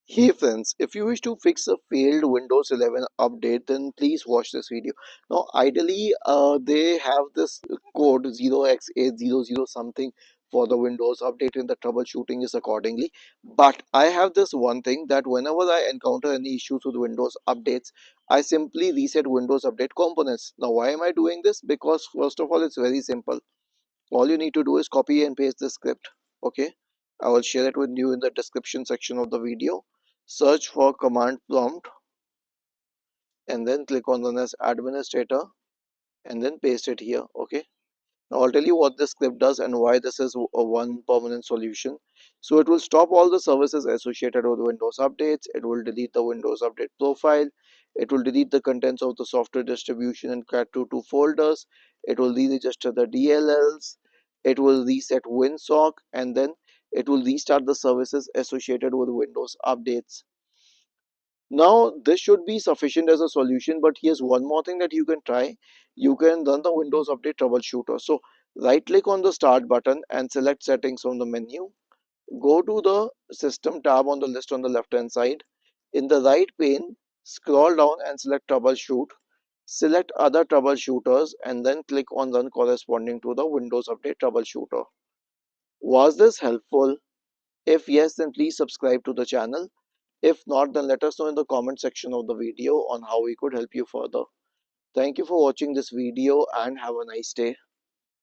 Hey friends, if you wish to fix a failed Windows 11 update, then please watch this video. Now, ideally, they have this code 0x800 something for the Windows update, and the troubleshooting is accordingly. But I have this one thing that whenever I encounter any issues with Windows updates, I simply reset Windows Update components. Now, why am I doing this? Because first of all, it's very simple. All you need to do is copy and paste the script. Okay, I will share it with you in the description section of the video. Search for command prompt and then click on run as administrator and then paste it here. Okay, now I'll tell you what this script does and why this is a one permanent solution. So it will stop all the services associated with Windows updates. It will delete the Windows update profile. It will delete the contents of the software distribution and cat to folders. It will re-register the DLLs. It will reset WinSock, and then it will restart the services associated with Windows updates. Now, this should be sufficient as a solution, but here's one more thing that you can try. You can run the Windows Update Troubleshooter. So, right click on the Start button and select Settings from the menu. Go to the System tab on the list on the left hand side. In the right pane, scroll down and select Troubleshoot. Select Other Troubleshooters and then click on Run corresponding to the Windows Update Troubleshooter. Was this helpful? If yes, then please subscribe to the channel. If not, then let us know in the comment section of the video on how we could help you further. Thank you for watching this video and have a nice day.